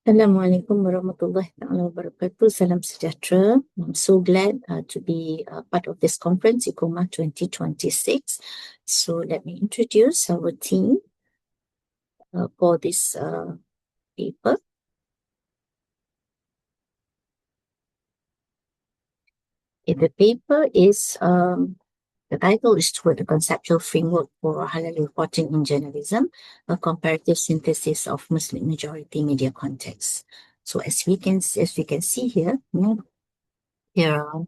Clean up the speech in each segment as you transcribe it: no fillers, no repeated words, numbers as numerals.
Assalamualaikum warahmatullahi wabarakatuh. Salam sejahtera. I'm so glad to be part of this conference, Iccomah 2026. So let me introduce our team for this paper. The paper is, the title is Toward the Conceptual Framework for Halal Reporting in Journalism, a comparative synthesis of Muslim majority media context. So as we can see here, there are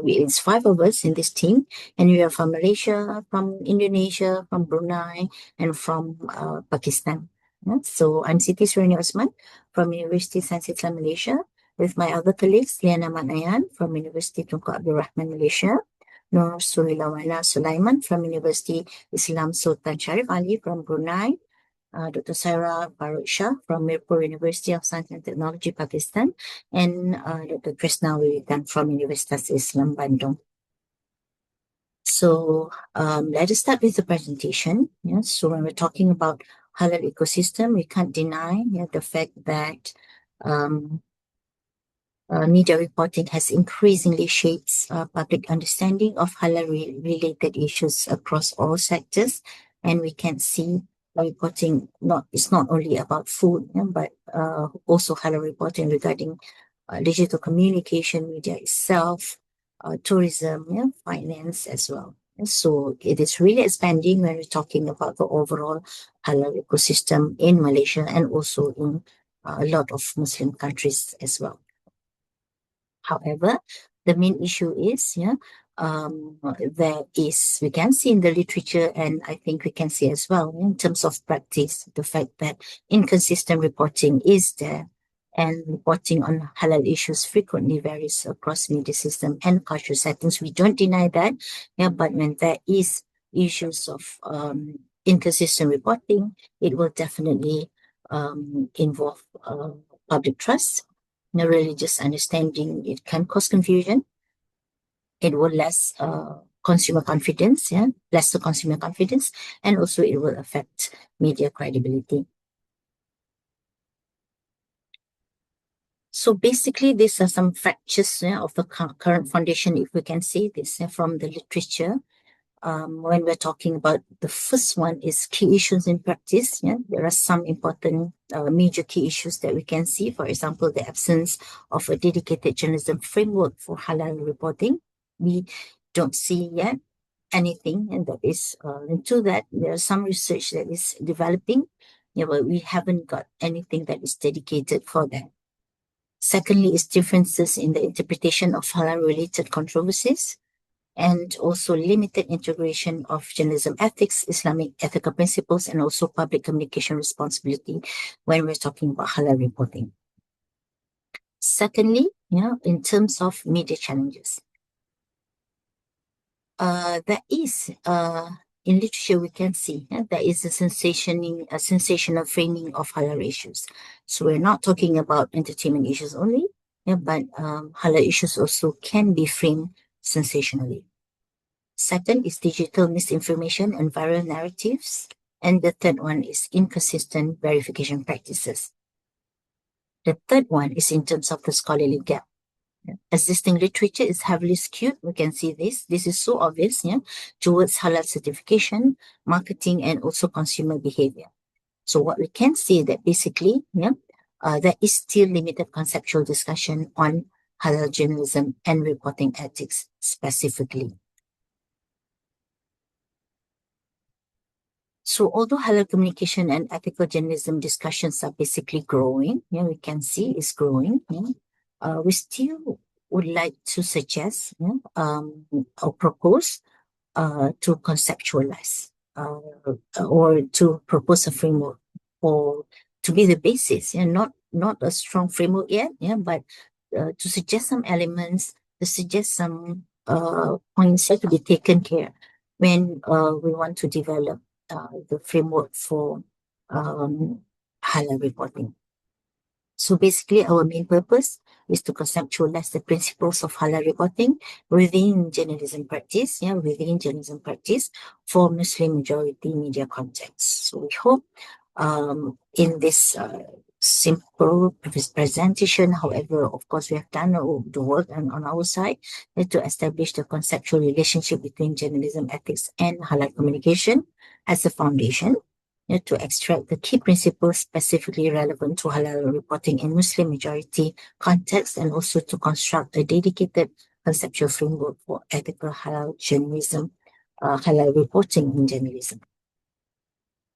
it's 5 of us in this team, and we are from Malaysia, from Indonesia, from Brunei, and from Pakistan. So I'm Siti Suriani Othman from University Sains Islam Malaysia, with my other colleagues, Liana Manayan from University Tunku Abdul Rahman Malaysia, Nur Surilawana Sulaiman from University Islam Sultan Sharif Ali from Brunei, Dr. Sarah Farooq Shah from Mirpur University of Science and Technology, Pakistan, and Dr. Krishna Wiwitan from Universitas Islam Bandung. So let us start with the presentation. So when we're talking about halal ecosystem, we can't deny the fact that media reporting has increasingly shaped public understanding of halal-related issues across all sectors, and we can see reporting is not only about food, but also halal reporting regarding digital communication, media itself, tourism, finance as well. So it is really expanding when we're talking about the overall halal ecosystem in Malaysia and also in a lot of Muslim countries as well. However, the main issue is, we can see in the literature, and I think we can see as well in terms of practice, the fact that inconsistent reporting is there, and reporting on halal issues frequently varies across media system and cultural settings. We don't deny that, but when there is issues of inconsistent reporting, it will definitely involve public trust, religious understanding. It can cause confusion. It will less consumer confidence, lesser consumer confidence, and also it will affect media credibility. So basically, these are some fractures of the current foundation, if we can see this from the literature. When we're talking about the first one is key issues in practice. There are some important major key issues that we can see. For example, the absence of a dedicated journalism framework for halal reporting. We don't see yet anything, and that is into that. There is some research that is developing, but we haven't got anything that is dedicated for that. Secondly, is differences in the interpretation of halal-related controversies, and also limited integration of journalism ethics, Islamic ethical principles, and also public communication responsibility when we're talking about halal reporting. Secondly, in terms of media challenges, there is in literature we can see there is a sensational framing of halal issues. So we're not talking about entertainment issues only, but halal issues also can be framed sensationally. Second is digital misinformation and viral narratives. And the third one is inconsistent verification practices. The third one is in terms of the scholarly gap. Existing literature is heavily skewed. We can see this. This is so obvious, towards halal certification, marketing, and also consumer behavior. So what we can see that basically, there is still limited conceptual discussion on halal journalism and reporting ethics specifically. So although halal communication and ethical journalism discussions are basically growing, we can see it's growing, we still would like to suggest or propose to conceptualize or to propose a framework or to be the basis, not a strong framework yet, but to suggest some elements, to suggest some points to be taken care when we want to develop the framework for halal reporting. So basically, our main purpose is to conceptualize the principles of halal reporting within journalism practice, for Muslim majority media context. So we hope in this simple presentation. However, of course, we have done the work on our side to establish the conceptual relationship between journalism ethics and halal communication as a foundation, to extract the key principles specifically relevant to halal reporting in Muslim majority context, and also to construct a dedicated conceptual framework for ethical halal journalism, halal reporting in journalism.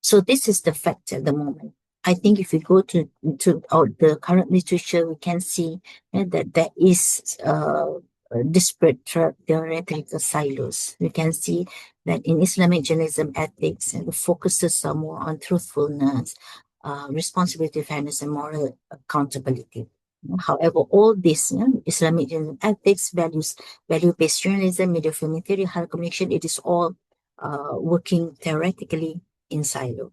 So this is the fact at the moment. I think if we go to the current literature, we can see that there is disparate theoretical silos. We can see that in Islamic journalism ethics, the focuses are more on truthfulness, responsibility, fairness, and moral accountability. However, all this Islamic journalism ethics, value-based journalism, media film theory, higher communication, it is all working theoretically in silo.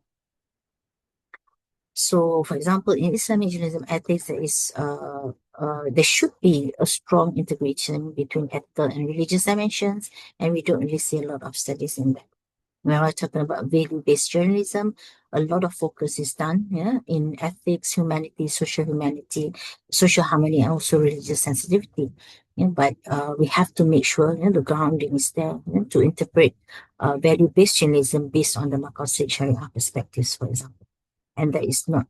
So, for example, in Islamic journalism ethics, there should be a strong integration between ethical and religious dimensions, and we don't really see a lot of studies in that. When we're talking about value-based journalism, a lot of focus is done in ethics, humanity, social harmony, and also religious sensitivity. But we have to make sure the grounding is there to interpret value-based journalism based on the Maqasid Sharia perspectives, for example. And there is not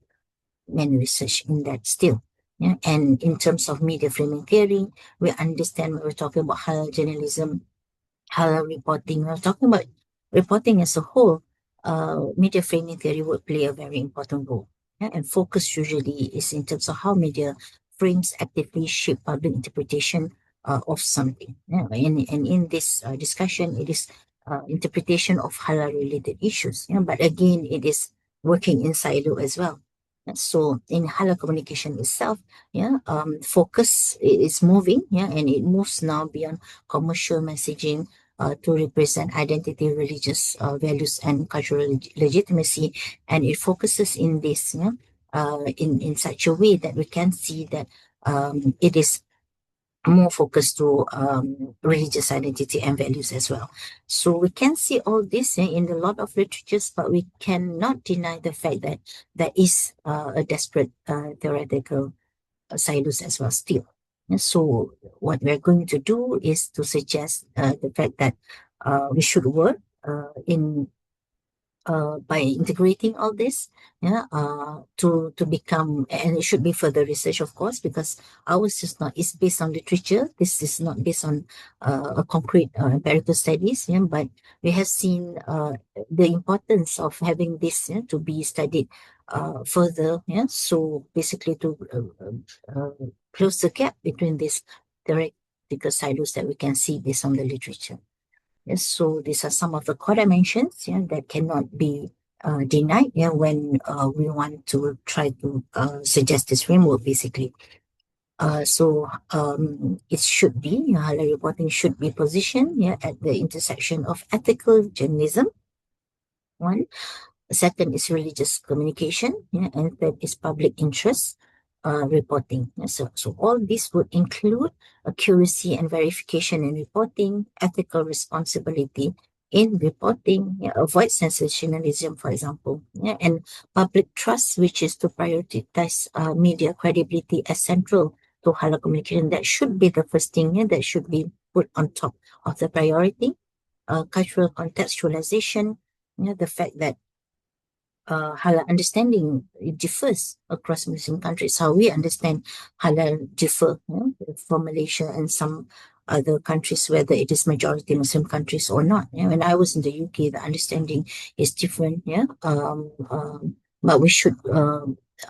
many research in that still. And in terms of media framing theory, we understand when we're talking about halal journalism, halal reporting, we're talking about reporting as a whole, media framing theory would play a very important role. And focus usually is in terms of how media frames actively shape public interpretation of something. And in this discussion, it is interpretation of halal related issues. But again, it is working in silo as well. So in halal communication itself, focus is moving, and it moves now beyond commercial messaging to represent identity, religious values, and cultural legitimacy, and it focuses in this, in such a way that we can see that it is more focused to religious identity and values as well. So we can see all this in a lot of literatures, but we cannot deny the fact that there is a desperate theoretical silos as well still. And so what we're going to do is to suggest the fact that we should work in by integrating all this, to become, and it should be further research, of course, because ours is not, it's based on literature. This is not based on a concrete empirical studies, but we have seen the importance of having this to be studied further. So basically to close the gap between these theoretical silos that we can see based on the literature. Yes, so these are some of the core dimensions that cannot be denied when we want to try to suggest this framework, basically. So it should be, halal reporting should be positioned at the intersection of ethical journalism, one. Second is religious communication, and third is public interest reporting. So all this would include accuracy and verification in reporting, ethical responsibility in reporting, avoid sensationalism, for example, and public trust, which is to prioritize media credibility as central to halal communication. That should be the first thing that should be put on top of the priority. Cultural contextualization, the fact that halal understanding it differs across Muslim countries. How we understand halal differ from Malaysia and some other countries, whether it is majority Muslim countries or not. When I was in the UK, the understanding is different. But we should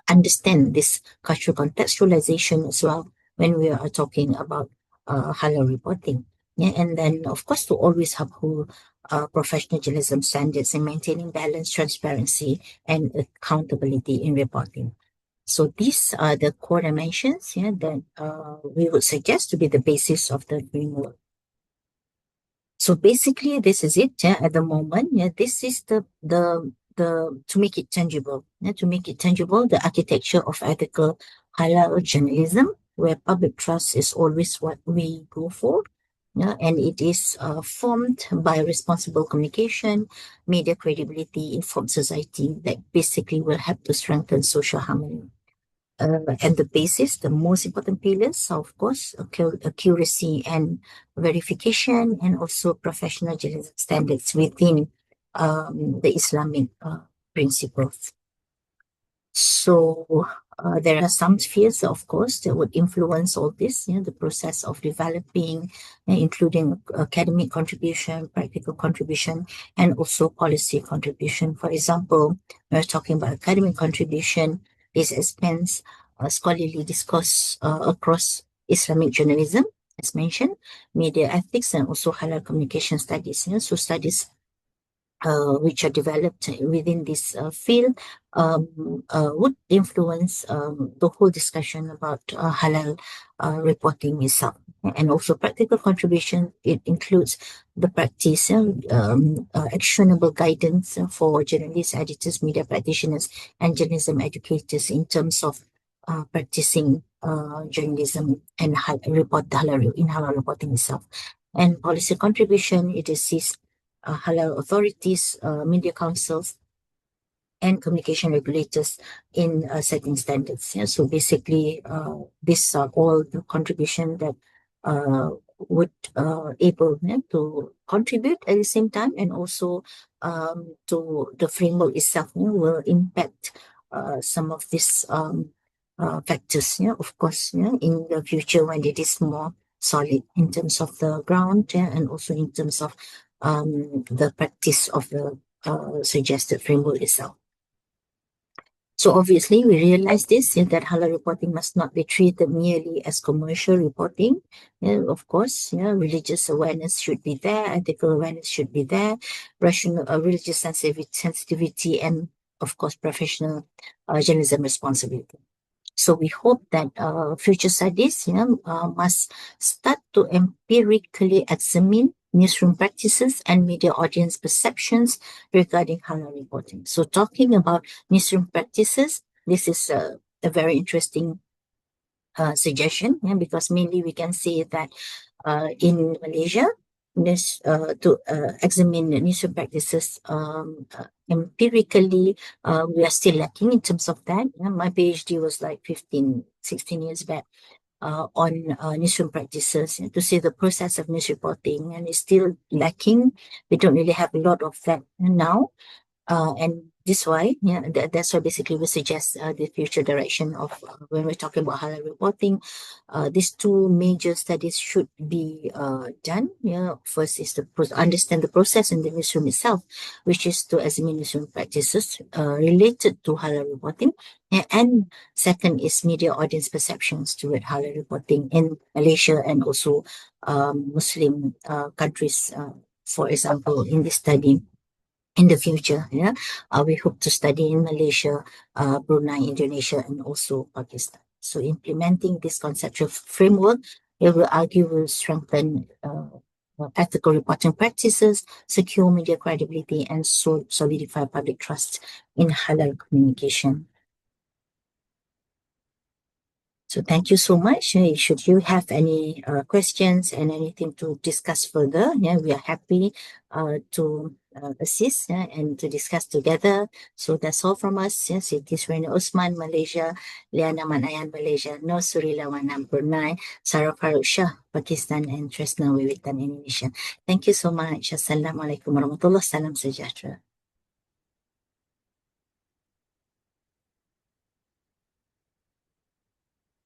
understand this cultural contextualization as well when we are talking about halal reporting. And then, of course, to always uphold professional journalism standards and maintaining balance, transparency, and accountability in reporting. So these are the core dimensions that we would suggest to be the basis of the framework. So basically, this is it at the moment. This is the to make it tangible. To make it tangible, the architecture of ethical halal journalism, where public trust is always what we go for. And it is formed by responsible communication, media credibility, informed society that basically will help to strengthen social harmony. and the basis, the most important pillars, are, of course, accuracy and verification, and also professional journalism standards within the Islamic principles. So there are some spheres, of course, that would influence all this, the process of developing, including academic contribution, practical contribution, and also policy contribution. For example, we're talking about academic contribution. This expands scholarly discourse across Islamic journalism, as mentioned, media ethics, and also halal communication studies. So studies which are developed within this field would influence the whole discussion about halal reporting itself. And also practical contribution, it includes the practice, actionable guidance for journalists, editors, media practitioners, and journalism educators in terms of practicing journalism and halal reporting itself. And policy contribution, it assists halal authorities, media councils, and communication regulators in setting standards. Yeah? So basically, these are all the contribution that would able to contribute at the same time, and also to the framework itself, will impact some of these factors. Of course, in the future when it is more solid in terms of the ground, and also in terms of the practice of the suggested framework itself. So obviously, we realize this, that halal reporting must not be treated merely as commercial reporting. Of course, religious awareness should be there, ethical awareness should be there, rational religious sensitivity, and of course, professional journalism responsibility. So we hope that future studies, must start to empirically examine newsroom practices and media audience perceptions regarding halal reporting. So talking about newsroom practices, this is a very interesting suggestion, because mainly we can see that in Malaysia, to examine the newsroom practices empirically, we are still lacking in terms of that. My PhD was like 15, 16 years back on newsroom practices, to see the process of news reporting, and it's still lacking. We don't really have a lot of that now. And this why, that's why basically we suggest the future direction of when we're talking about halal reporting. These two major studies should be done. First is to understand the process in the newsroom itself, which is to examine newsroom practices related to halal reporting. And second is media audience perceptions toward halal reporting in Malaysia and also Muslim countries, for example, in this study. In the future, we hope to study in Malaysia, Brunei, Indonesia, and also Pakistan. So implementing this conceptual framework, it will argue will strengthen ethical reporting practices, secure media credibility, and solidify public trust in halal communication. So thank you so much. Should you have any questions and anything to discuss further, we are happy to assist and to discuss together. So that's all from us. Siti Suriani Othman, Malaysia, Liana Manayan, Malaysia, No Suri Lawana, Brunei, Sarah Farooq Shah, Pakistan, and Tresna Wiwitan, Indonesia. Thank you so much. Assalamualaikum warahmatullahi wabarakatuh. Salam sejahtera.